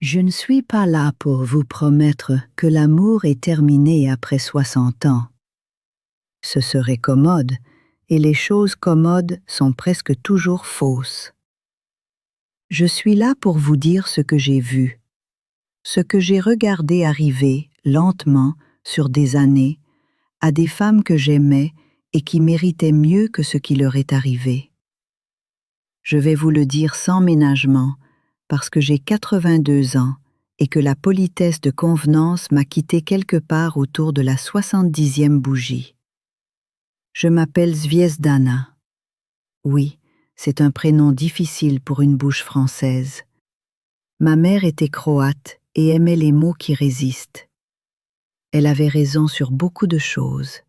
Je ne suis pas là pour vous promettre que l'amour est terminé après 60 ans. Ce serait commode, et les choses commodes sont presque toujours fausses. Je suis là pour vous dire ce que j'ai vu, ce que j'ai regardé arriver lentement sur des années à des femmes que j'aimais et qui méritaient mieux que ce qui leur est arrivé. Je vais vous le dire sans ménagement, parce que j'ai 82 ans et que la politesse de convenance m'a quitté quelque part autour de la 70e bougie. Je m'appelle Zviezdana. Oui, c'est un prénom difficile pour une bouche française. Ma mère était croate et aimait les mots qui résistent. Elle avait raison sur beaucoup de choses.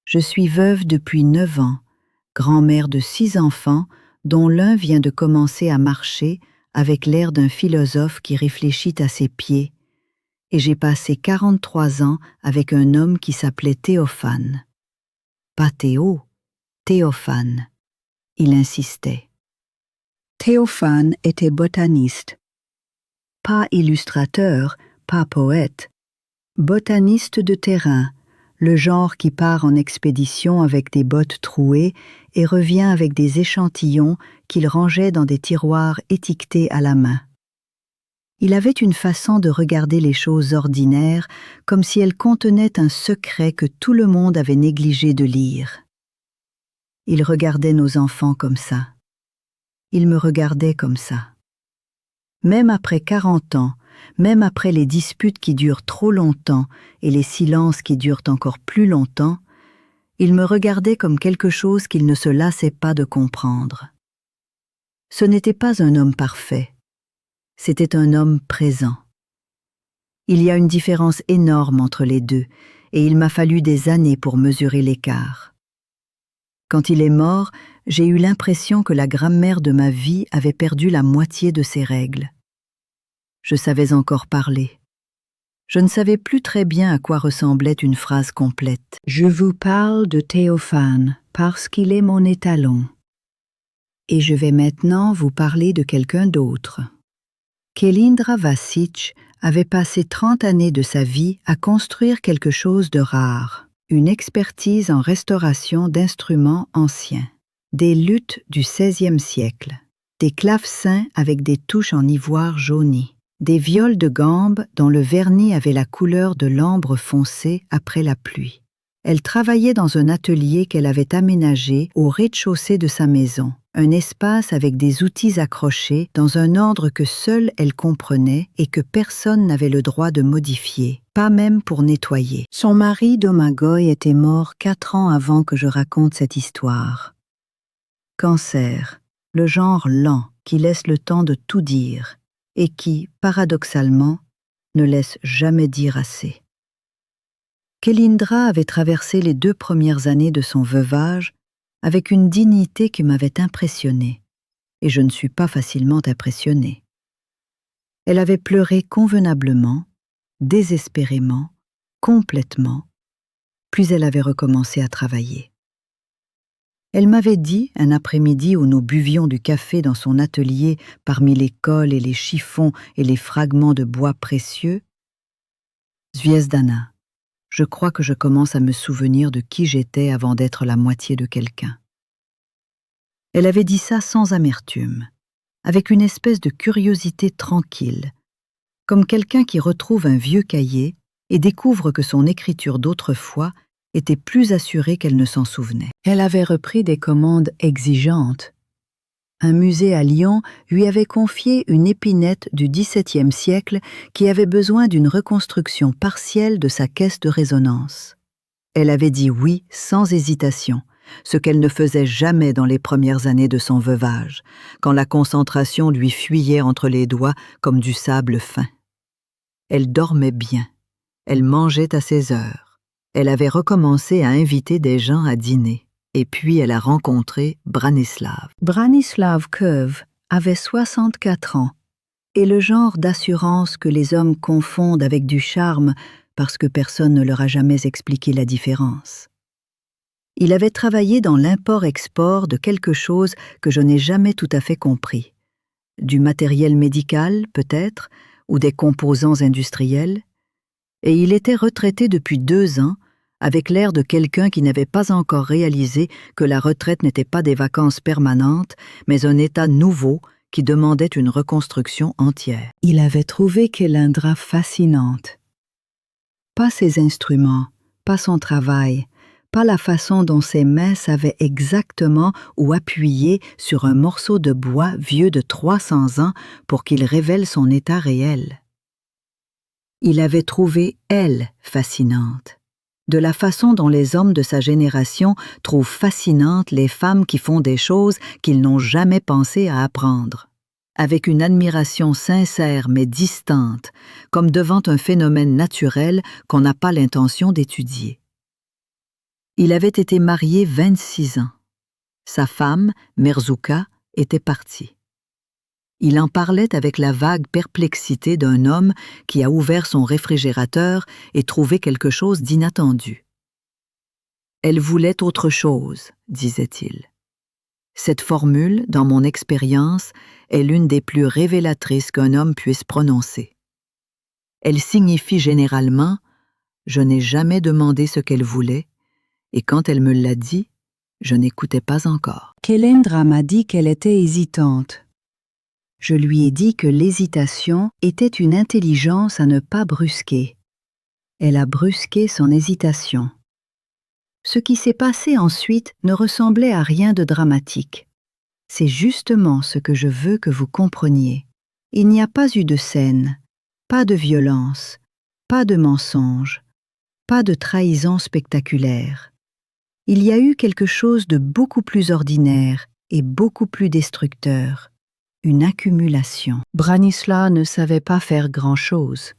Je suis veuve depuis 9 ans, grand-mère de 6 enfants, dont l'un vient de commencer à marcher avec l'air d'un philosophe qui réfléchit à ses pieds, et j'ai passé 43 ans avec un homme qui s'appelait Théophane. Pas Théo, Théophane. Il insistait. Théophane était botaniste. Pas illustrateur, pas poète. Botaniste de terrain, le genre qui part en expédition avec des bottes trouées et revient avec des échantillons qu'il rangeait dans des tiroirs étiquetés à la main. Il avait une façon de regarder les choses ordinaires comme si elles contenaient un secret que tout le monde avait négligé de lire. Il regardait nos enfants comme ça. Il me regardait comme ça. Même après 40 ans, même après les disputes qui durent trop longtemps et les silences qui durent encore plus longtemps, il me regardait comme quelque chose qu'il ne se lassait pas de comprendre. Ce n'était pas un homme parfait, c'était un homme présent. Il y a une différence énorme entre les deux, et il m'a fallu des années pour mesurer l'écart. Quand il est mort, j'ai eu l'impression que la grammaire de ma vie avait perdu la moitié de ses règles. Je savais encore parler. Je ne savais plus très bien à quoi ressemblait une phrase complète. Je vous parle de Théophane parce qu'il est mon étalon. Et je vais maintenant vous parler de quelqu'un d'autre. Kelindra Vasic avait passé 30 années de sa vie à construire quelque chose de rare, une expertise en restauration d'instruments anciens, des luths du XVIe siècle, des clavecins avec des touches en ivoire jauni, des viols de gambe dont le vernis avait la couleur de l'ambre foncé après la pluie. Elle travaillait dans un atelier qu'elle avait aménagé au rez-de-chaussée de sa maison, un espace avec des outils accrochés dans un ordre que seule elle comprenait et que personne n'avait le droit de modifier, pas même pour nettoyer. Son mari, Domagoj, était mort 4 ans avant que je raconte cette histoire. Cancer, le genre lent qui laisse le temps de tout dire et qui, paradoxalement, ne laisse jamais dire assez. Kelindra avait traversé les 2 premières années de son veuvage avec une dignité qui m'avait impressionnée, et je ne suis pas facilement impressionnée. Elle avait pleuré convenablement, désespérément, complètement, puis elle avait recommencé à travailler. Elle m'avait dit, un après-midi où nous buvions du café dans son atelier parmi les cols et les chiffons et les fragments de bois précieux, « Zviezdana, je crois que je commence à me souvenir de qui j'étais avant d'être la moitié de quelqu'un. » Elle avait dit ça sans amertume, avec une espèce de curiosité tranquille, comme quelqu'un qui retrouve un vieux cahier et découvre que son écriture d'autrefois était plus assurée qu'elle ne s'en souvenait. Elle avait repris des commandes exigeantes. Un musée à Lyon lui avait confié une épinette du XVIIe siècle qui avait besoin d'une reconstruction partielle de sa caisse de résonance. Elle avait dit oui sans hésitation, ce qu'elle ne faisait jamais dans les premières années de son veuvage, quand la concentration lui fuyait entre les doigts comme du sable fin. Elle dormait bien, elle mangeait à ses heures. Elle avait recommencé à inviter des gens à dîner, et puis elle a rencontré Branislav. Branislav Köv avait 64 ans, et le genre d'assurance que les hommes confondent avec du charme parce que personne ne leur a jamais expliqué la différence. Il avait travaillé dans l'import-export de quelque chose que je n'ai jamais tout à fait compris, du matériel médical peut-être, ou des composants industriels, et il était retraité depuis 2 ans, avec l'air de quelqu'un qui n'avait pas encore réalisé que la retraite n'était pas des vacances permanentes, mais un état nouveau qui demandait une reconstruction entière. Il avait trouvé Kailendra fascinante. Pas ses instruments, pas son travail, pas la façon dont ses mains savaient exactement où appuyer sur un morceau de bois vieux de 300 ans pour qu'il révèle son état réel. Il avait trouvé elle fascinante, de la façon dont les hommes de sa génération trouvent fascinantes les femmes qui font des choses qu'ils n'ont jamais pensé à apprendre, avec une admiration sincère mais distante, comme devant un phénomène naturel qu'on n'a pas l'intention d'étudier. Il avait été marié 26 ans. Sa femme, Merzouka, était partie. Il en parlait avec la vague perplexité d'un homme qui a ouvert son réfrigérateur et trouvé quelque chose d'inattendu. « Elle voulait autre chose », disait-il. Cette formule, dans mon expérience, est l'une des plus révélatrices qu'un homme puisse prononcer. Elle signifie généralement « Je n'ai jamais demandé ce qu'elle voulait, et quand elle me l'a dit, je n'écoutais pas encore. » Kailendra m'a dit qu'elle était hésitante. Je lui ai dit que l'hésitation était une intelligence à ne pas brusquer. Elle a brusqué son hésitation. Ce qui s'est passé ensuite ne ressemblait à rien de dramatique. C'est justement ce que je veux que vous compreniez. Il n'y a pas eu de scène, pas de violence, pas de mensonge, pas de trahison spectaculaire. Il y a eu quelque chose de beaucoup plus ordinaire et beaucoup plus destructeur. Une accumulation. Branislav ne savait pas faire grand-chose.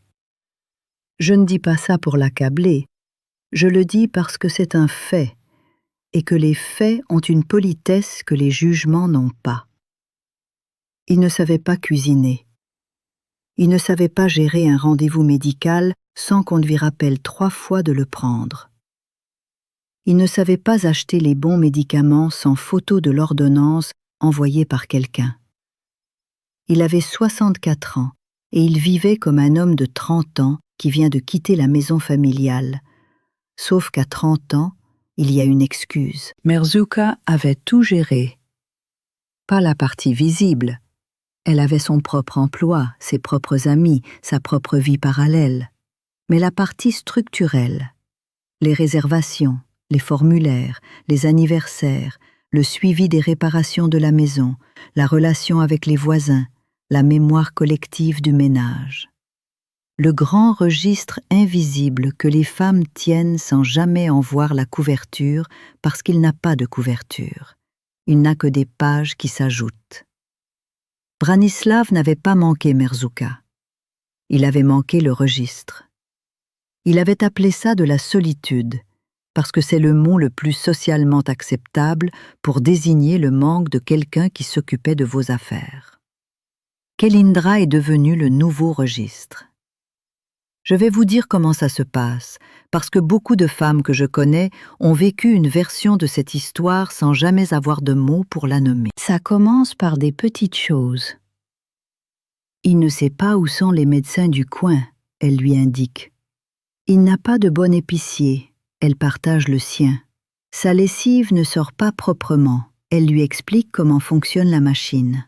Je ne dis pas ça pour l'accabler, je le dis parce que c'est un fait, et que les faits ont une politesse que les jugements n'ont pas. Il ne savait pas cuisiner. Il ne savait pas gérer un rendez-vous médical sans qu'on lui rappelle 3 fois de le prendre. Il ne savait pas acheter les bons médicaments sans photo de l'ordonnance envoyée par quelqu'un. Il avait 64 ans et il vivait comme un homme de 30 ans qui vient de quitter la maison familiale. Sauf qu'à 30 ans, il y a une excuse. Merzouka avait tout géré. Pas la partie visible. Elle avait son propre emploi, ses propres amis, sa propre vie parallèle. Mais la partie structurelle, les réservations, les formulaires, les anniversaires, le suivi des réparations de la maison, la relation avec les voisins, la mémoire collective du ménage. Le grand registre invisible que les femmes tiennent sans jamais en voir la couverture parce qu'il n'a pas de couverture. Il n'a que des pages qui s'ajoutent. Branislav n'avait pas manqué Merzouka. Il avait manqué le registre. Il avait appelé ça de la solitude, parce que c'est le mot le plus socialement acceptable pour désigner le manque de quelqu'un qui s'occupait de vos affaires. Kailendra est devenu le nouveau registre. Je vais vous dire comment ça se passe, parce que beaucoup de femmes que je connais ont vécu une version de cette histoire sans jamais avoir de mots pour la nommer. Ça commence par des petites choses. Il ne sait pas où sont les médecins du coin, elle lui indique. Il n'a pas de bon épicier, elle partage le sien. Sa lessive ne sort pas proprement, elle lui explique comment fonctionne la machine.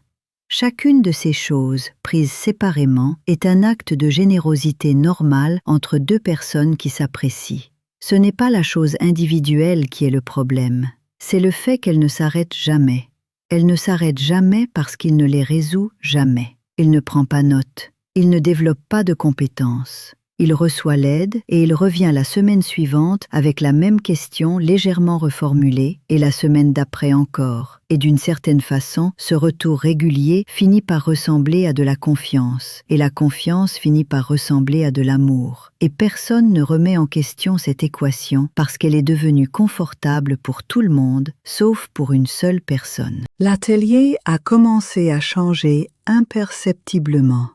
Chacune de ces choses, prises séparément, est un acte de générosité normale entre 2 personnes qui s'apprécient. Ce n'est pas la chose individuelle qui est le problème, c'est le fait qu'elle ne s'arrête jamais. Elle ne s'arrête jamais parce qu'il ne les résout jamais. Il ne prend pas note, il ne développe pas de compétences. Il reçoit l'aide et il revient la semaine suivante avec la même question légèrement reformulée et la semaine d'après encore. Et d'une certaine façon, ce retour régulier finit par ressembler à de la confiance et la confiance finit par ressembler à de l'amour. Et personne ne remet en question cette équation parce qu'elle est devenue confortable pour tout le monde, sauf pour une seule personne. L'atelier a commencé à changer imperceptiblement.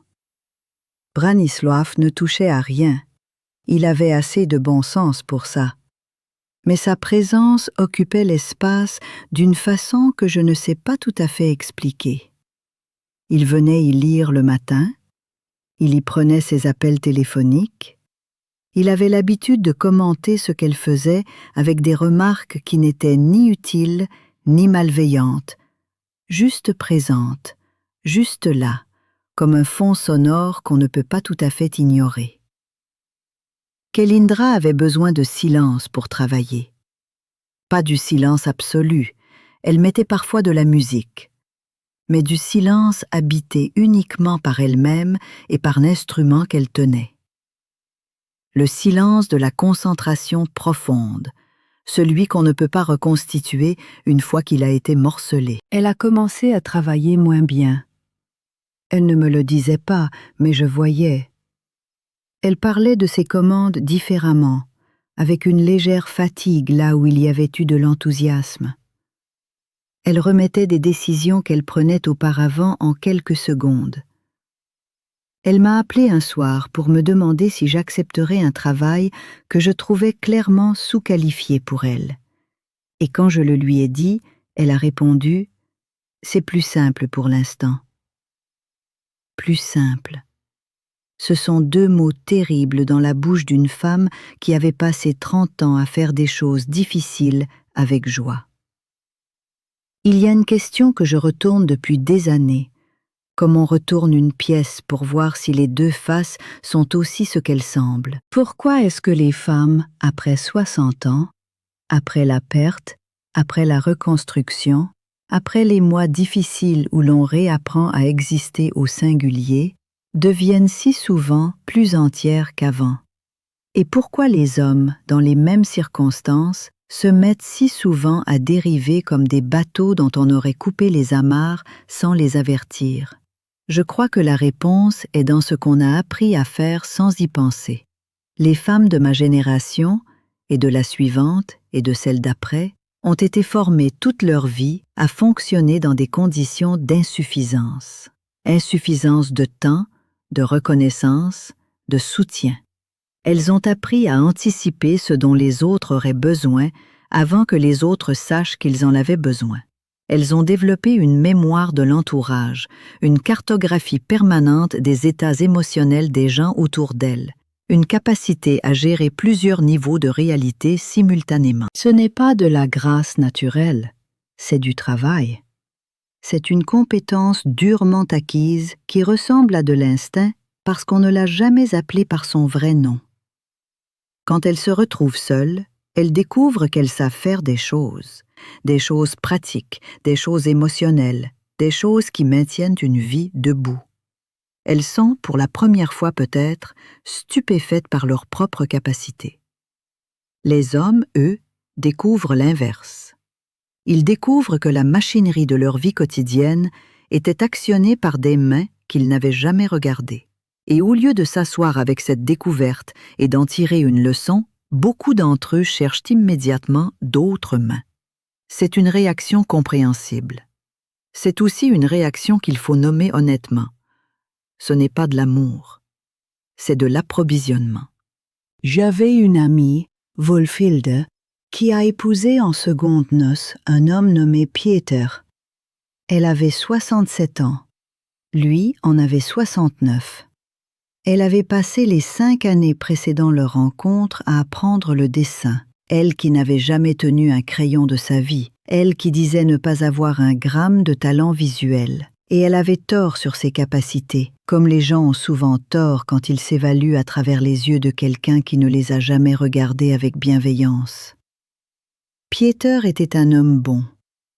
Branislav ne touchait à rien. Il avait assez de bon sens pour ça. Mais sa présence occupait l'espace d'une façon que je ne sais pas tout à fait expliquer. Il venait y lire le matin, il y prenait ses appels téléphoniques, il avait l'habitude de commenter ce qu'elle faisait avec des remarques qui n'étaient ni utiles ni malveillantes, juste présentes, juste là, comme un fond sonore qu'on ne peut pas tout à fait ignorer. Kelindra avait besoin de silence pour travailler. Pas du silence absolu, elle mettait parfois de la musique, mais du silence habité uniquement par elle-même et par l'instrument qu'elle tenait. Le silence de la concentration profonde, celui qu'on ne peut pas reconstituer une fois qu'il a été morcelé. Elle a commencé à travailler moins bien. Elle ne me le disait pas, mais je voyais. Elle parlait de ses commandes différemment, avec une légère fatigue là où il y avait eu de l'enthousiasme. Elle remettait des décisions qu'elle prenait auparavant en quelques secondes. Elle m'a appelé un soir pour me demander si j'accepterais un travail que je trouvais clairement sous-qualifié pour elle. Et quand je le lui ai dit, elle a répondu « C'est plus simple pour l'instant ». Plus simple. Ce sont deux mots terribles dans la bouche d'une femme qui avait passé 30 ans à faire des choses difficiles avec joie. Il y a une question que je retourne depuis des années, comme on retourne une pièce pour voir si les deux faces sont aussi ce qu'elles semblent. Pourquoi est-ce que les femmes, après 60 ans, après la perte, après la reconstruction, après les mois difficiles où l'on réapprend à exister au singulier, deviennent si souvent plus entières qu'avant? Et pourquoi les hommes, dans les mêmes circonstances, se mettent si souvent à dériver comme des bateaux dont on aurait coupé les amarres sans les avertir? Je crois que la réponse est dans ce qu'on a appris à faire sans y penser. Les femmes de ma génération, et de la suivante, et de celle d'après, ont été formées toute leur vie à fonctionner dans des conditions d'insuffisance. Insuffisance de temps, de reconnaissance, de soutien. Elles ont appris à anticiper ce dont les autres auraient besoin avant que les autres sachent qu'ils en avaient besoin. Elles ont développé une mémoire de l'entourage, une cartographie permanente des états émotionnels des gens autour d'elles, une capacité à gérer plusieurs niveaux de réalité simultanément. Ce n'est pas de la grâce naturelle, c'est du travail. C'est une compétence durement acquise qui ressemble à de l'instinct parce qu'on ne l'a jamais appelée par son vrai nom. Quand elles se retrouvent seules, elles découvrent qu'elles savent faire des choses pratiques, des choses émotionnelles, des choses qui maintiennent une vie debout. Elles sont, pour la première fois peut-être, stupéfaites par leur propre capacité. Les hommes, eux, découvrent l'inverse. Ils découvrent que la machinerie de leur vie quotidienne était actionnée par des mains qu'ils n'avaient jamais regardées. Et au lieu de s'asseoir avec cette découverte et d'en tirer une leçon, beaucoup d'entre eux cherchent immédiatement d'autres mains. C'est une réaction compréhensible. C'est aussi une réaction qu'il faut nommer honnêtement. Ce n'est pas de l'amour, c'est de l'approvisionnement. J'avais une amie, Wolfhilde, qui a épousé en secondes noces un homme nommé Pieter. Elle avait 67 ans. Lui en avait 69. Elle avait passé les 5 années précédant leur rencontre à apprendre le dessin. Elle qui n'avait jamais tenu un crayon de sa vie. Elle qui disait ne pas avoir un gramme de talent visuel. Et elle avait tort sur ses capacités, comme les gens ont souvent tort quand ils s'évaluent à travers les yeux de quelqu'un qui ne les a jamais regardés avec bienveillance. Pieter était un homme bon.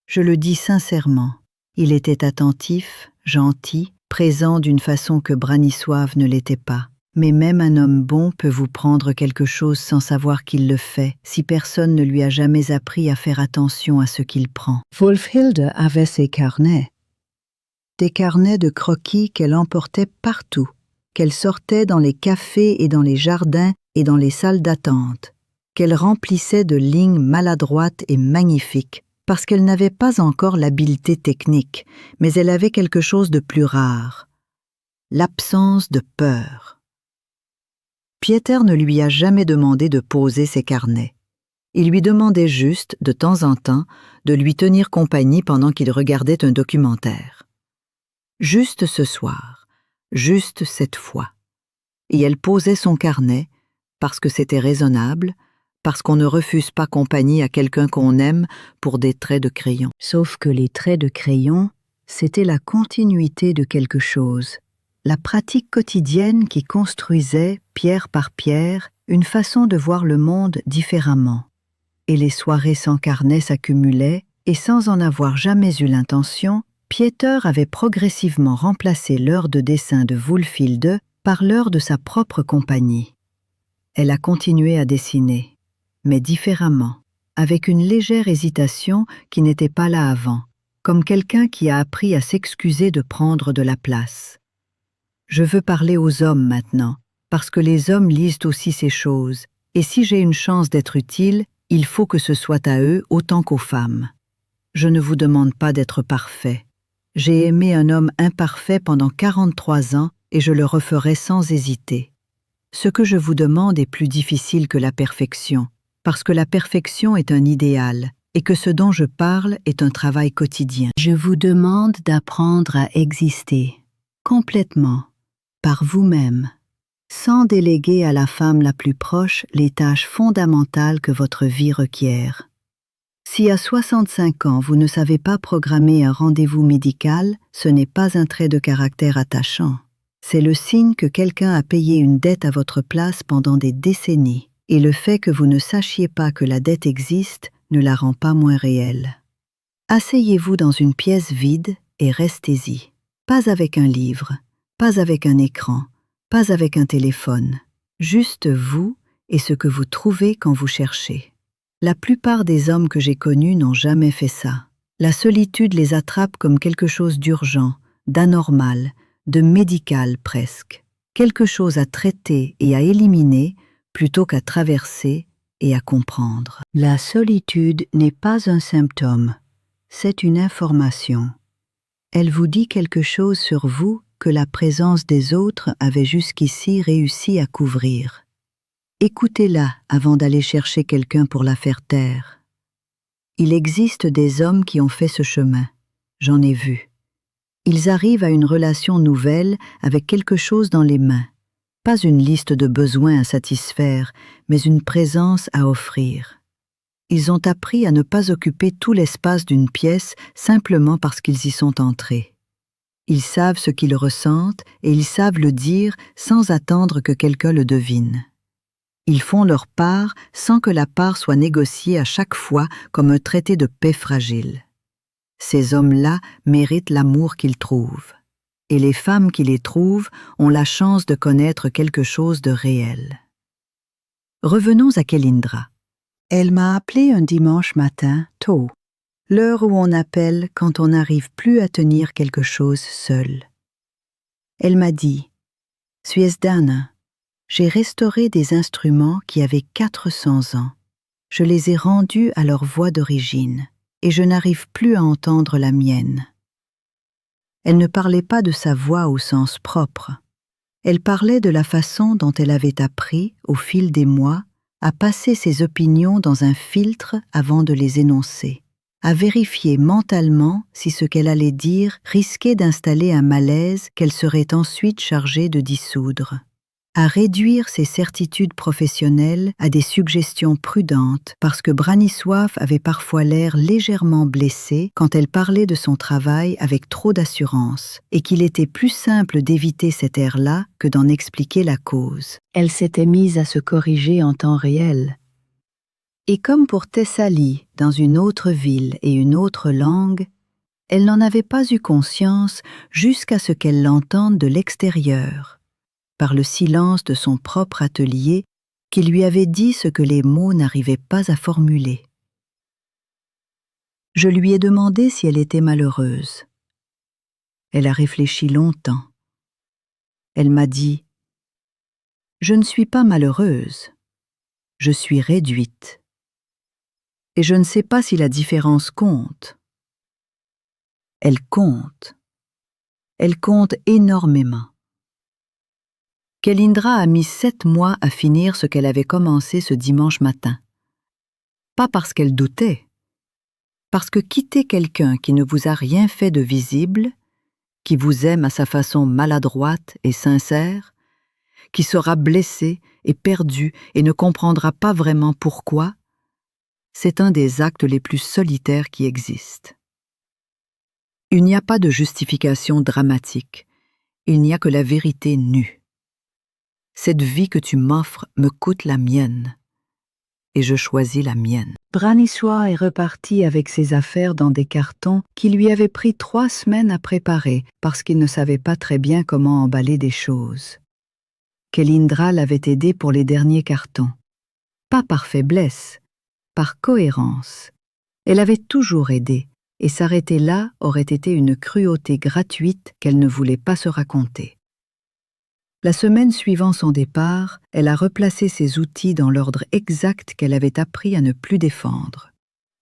Je le dis sincèrement. Il était attentif, gentil, présent d'une façon que Branisoave ne l'était pas. Mais même un homme bon peut vous prendre quelque chose sans savoir qu'il le fait, si personne ne lui a jamais appris à faire attention à ce qu'il prend. Wolfhilde avait ses carnets. Des carnets de croquis qu'elle emportait partout, qu'elle sortait dans les cafés et dans les jardins et dans les salles d'attente, qu'elle remplissait de lignes maladroites et magnifiques, parce qu'elle n'avait pas encore l'habileté technique, mais elle avait quelque chose de plus rare, l'absence de peur. Pieter ne lui a jamais demandé de poser ses carnets. Il lui demandait juste, de temps en temps, de lui tenir compagnie pendant qu'il regardait un documentaire. Juste ce soir, juste cette fois. Et elle posait son carnet, parce que c'était raisonnable, parce qu'on ne refuse pas compagnie à quelqu'un qu'on aime pour des traits de crayon. Sauf que les traits de crayon, c'était la continuité de quelque chose, la pratique quotidienne qui construisait, pierre par pierre, une façon de voir le monde différemment. Et les soirées sans carnet s'accumulaient, et sans en avoir jamais eu l'intention, Pieter avait progressivement remplacé l'heure de dessin de Wulfilde par l'heure de sa propre compagnie. Elle a continué à dessiner, mais différemment, avec une légère hésitation qui n'était pas là avant, comme quelqu'un qui a appris à s'excuser de prendre de la place. Je veux parler aux hommes maintenant, parce que les hommes lisent aussi ces choses, et si j'ai une chance d'être utile, il faut que ce soit à eux autant qu'aux femmes. Je ne vous demande pas d'être parfait. J'ai aimé un homme imparfait pendant 43 ans et je le referai sans hésiter. Ce que je vous demande est plus difficile que la perfection, parce que la perfection est un idéal et que ce dont je parle est un travail quotidien. Je vous demande d'apprendre à exister, complètement, par vous-même, sans déléguer à la femme la plus proche les tâches fondamentales que votre vie requiert. Si à 65 ans vous ne savez pas programmer un rendez-vous médical, ce n'est pas un trait de caractère attachant. C'est le signe que quelqu'un a payé une dette à votre place pendant des décennies, et le fait que vous ne sachiez pas que la dette existe ne la rend pas moins réelle. Asseyez-vous dans une pièce vide et restez-y. Pas avec un livre, pas avec un écran, pas avec un téléphone. Juste vous et ce que vous trouvez quand vous cherchez. La plupart des hommes que j'ai connus n'ont jamais fait ça. La solitude les attrape comme quelque chose d'urgent, d'anormal, de médical presque. Quelque chose à traiter et à éliminer plutôt qu'à traverser et à comprendre. La solitude n'est pas un symptôme, c'est une information. Elle vous dit quelque chose sur vous que la présence des autres avait jusqu'ici réussi à couvrir. Écoutez-la avant d'aller chercher quelqu'un pour la faire taire. Il existe des hommes qui ont fait ce chemin. J'en ai vu. Ils arrivent à une relation nouvelle avec quelque chose dans les mains. Pas une liste de besoins à satisfaire, mais une présence à offrir. Ils ont appris à ne pas occuper tout l'espace d'une pièce simplement parce qu'ils y sont entrés. Ils savent ce qu'ils ressentent et ils savent le dire sans attendre que quelqu'un le devine. Ils font leur part sans que la part soit négociée à chaque fois comme un traité de paix fragile. Ces hommes-là méritent l'amour qu'ils trouvent. Et les femmes qui les trouvent ont la chance de connaître quelque chose de réel. Revenons à Kelindra. Elle m'a appelé un dimanche matin, tôt, l'heure où on appelle quand on n'arrive plus à tenir quelque chose seul. Elle m'a dit « Suesdana, j'ai restauré des instruments qui avaient 400 ans. Je les ai rendus à leur voix d'origine, et je n'arrive plus à entendre la mienne. » Elle ne parlait pas de sa voix au sens propre. Elle parlait de la façon dont elle avait appris, au fil des mois, à passer ses opinions dans un filtre avant de les énoncer, à vérifier mentalement si ce qu'elle allait dire risquait d'installer un malaise qu'elle serait ensuite chargée de dissoudre, à réduire ses certitudes professionnelles à des suggestions prudentes parce que Branislav avait parfois l'air légèrement blessé quand elle parlait de son travail avec trop d'assurance et qu'il était plus simple d'éviter cet air-là que d'en expliquer la cause. Elle s'était mise à se corriger en temps réel. Et comme pour Thessalie, dans une autre ville et une autre langue, elle n'en avait pas eu conscience jusqu'à ce qu'elle l'entende de l'extérieur, par le silence de son propre atelier qui lui avait dit ce que les mots n'arrivaient pas à formuler. Je lui ai demandé si elle était malheureuse. Elle a réfléchi longtemps. Elle m'a dit « Je ne suis pas malheureuse, je suis réduite. Et je ne sais pas si la différence compte. » Elle compte. Elle compte énormément. Kelindra a mis 7 mois à finir ce qu'elle avait commencé ce dimanche matin. Pas parce qu'elle doutait, parce que quitter quelqu'un qui ne vous a rien fait de visible qui vous aime à sa façon maladroite et sincère, qui sera blessé et perdu et ne comprendra pas vraiment pourquoi, c'est un des actes les plus solitaires qui existent. Il n'y a pas de justification dramatique, il n'y a que la vérité nue. Cette vie que tu m'offres me coûte la mienne, et je choisis la mienne. Branisois est reparti avec ses affaires dans des cartons qui lui avaient pris 3 semaines à préparer parce qu'il ne savait pas très bien comment emballer des choses. Kelindra l'avait aidé pour les derniers cartons. Pas par faiblesse, par cohérence. Elle avait toujours aidé, et s'arrêter là aurait été une cruauté gratuite qu'elle ne voulait pas se raconter. La semaine suivant son départ, elle a replacé ses outils dans l'ordre exact qu'elle avait appris à ne plus défendre.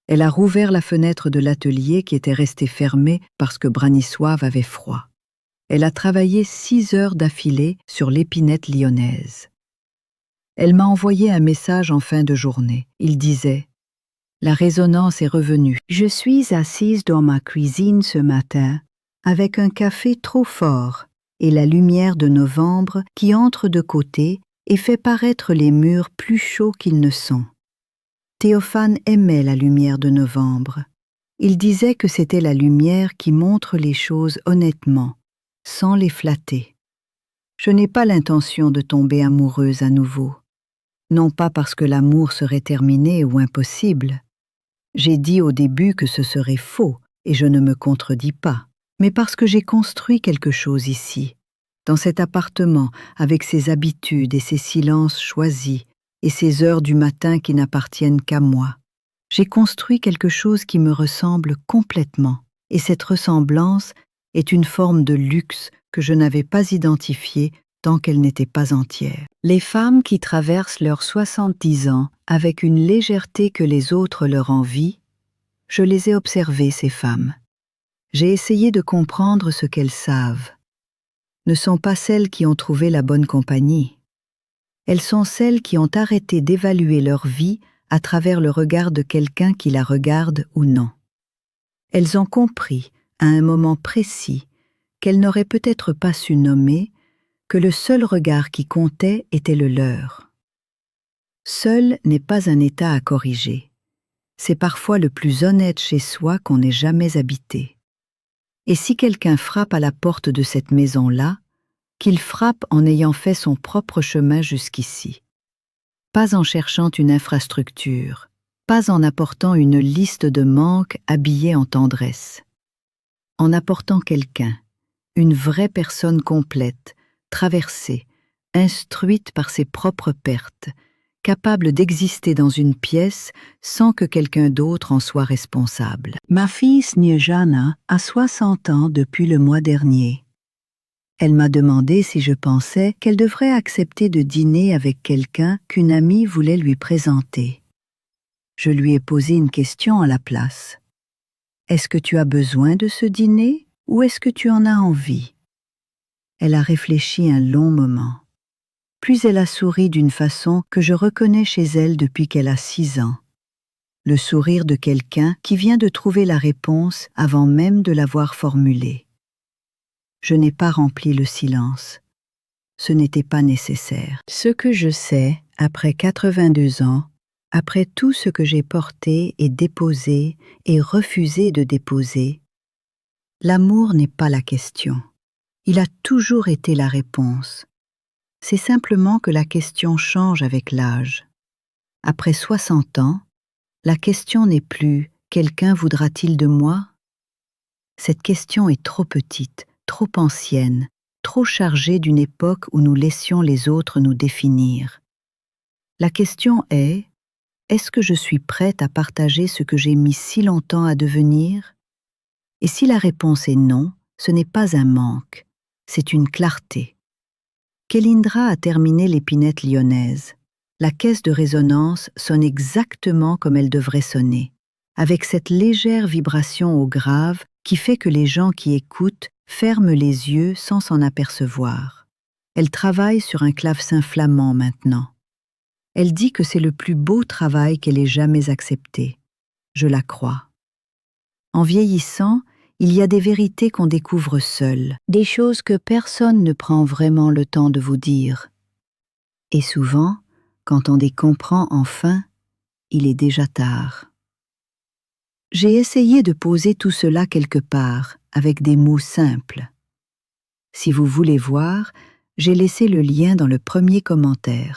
Elle a rouvert la fenêtre de l'atelier qui était restée fermée parce que Branisoise avait froid. Elle a travaillé 6 heures d'affilée sur l'épinette lyonnaise. Elle m'a envoyé un message en fin de journée. Il disait « La résonance est revenue. Je suis assise dans ma cuisine ce matin avec un café trop fort et la lumière de novembre qui entre de côté et fait paraître les murs plus chauds qu'ils ne sont. » Théophane aimait la lumière de novembre. Il disait que c'était la lumière qui montre les choses honnêtement, sans les flatter. Je n'ai pas l'intention de tomber amoureuse à nouveau. Non pas parce que l'amour serait terminé ou impossible. J'ai dit au début que ce serait faux, et je ne me contredis pas, mais parce que j'ai construit quelque chose ici, dans cet appartement, avec ses habitudes et ses silences choisis, et ses heures du matin qui n'appartiennent qu'à moi. J'ai construit quelque chose qui me ressemble complètement, et cette ressemblance est une forme de luxe que je n'avais pas identifiée tant qu'elle n'était pas entière. Les femmes qui traversent leurs 70 ans avec une légèreté que les autres leur envient, je les ai observées, ces femmes. J'ai essayé de comprendre ce qu'elles savent. Ne sont pas celles qui ont trouvé la bonne compagnie. Elles sont celles qui ont arrêté d'évaluer leur vie à travers le regard de quelqu'un qui la regarde ou non. Elles ont compris, à un moment précis, qu'elles n'auraient peut-être pas su nommer, que le seul regard qui comptait était le leur. Seul n'est pas un état à corriger. C'est parfois le plus honnête chez soi qu'on n'ait jamais habité. Et si quelqu'un frappe à la porte de cette maison-là, qu'il frappe en ayant fait son propre chemin jusqu'ici. Pas en cherchant une infrastructure, pas en apportant une liste de manques habillée en tendresse. En apportant quelqu'un, une vraie personne complète, traversée, instruite par ses propres pertes, capable d'exister dans une pièce sans que quelqu'un d'autre en soit responsable. Ma fille Snjana a 60 ans depuis le mois dernier. Elle m'a demandé si je pensais qu'elle devrait accepter de dîner avec quelqu'un qu'une amie voulait lui présenter. Je lui ai posé une question à la place. Est-ce que tu as besoin de ce dîner ou est-ce que tu en as envie? Elle a réfléchi un long moment. Puis elle a souri d'une façon que je reconnais chez elle depuis qu'elle a 6 ans. Le sourire de quelqu'un qui vient de trouver la réponse avant même de l'avoir formulée. Je n'ai pas rempli le silence. Ce n'était pas nécessaire. Ce que je sais, après 82 ans, après tout ce que j'ai porté et déposé et refusé de déposer, l'amour n'est pas la question. Il a toujours été la réponse. C'est simplement que la question change avec l'âge. Après 60 ans, la question n'est plus « quelqu'un voudra-t-il de moi ?» Cette question est trop petite, trop ancienne, trop chargée d'une époque où nous laissions les autres nous définir. La question est « est-ce que je suis prête à partager ce que j'ai mis si longtemps à devenir ?» Et si la réponse est non, ce n'est pas un manque, c'est une clarté. Kelindra a terminé l'épinette lyonnaise. La caisse de résonance sonne exactement comme elle devrait sonner, avec cette légère vibration au grave qui fait que les gens qui écoutent ferment les yeux sans s'en apercevoir. Elle travaille sur un clavecin flamand maintenant. Elle dit que c'est le plus beau travail qu'elle ait jamais accepté. Je la crois. En vieillissant, Il y a des vérités qu'on découvre seul, des choses que personne ne prend vraiment le temps de vous dire. Et souvent, quand on les comprend enfin, il est déjà tard. J'ai essayé de poser tout cela quelque part, avec des mots simples. Si vous voulez voir, j'ai laissé le lien dans le premier commentaire.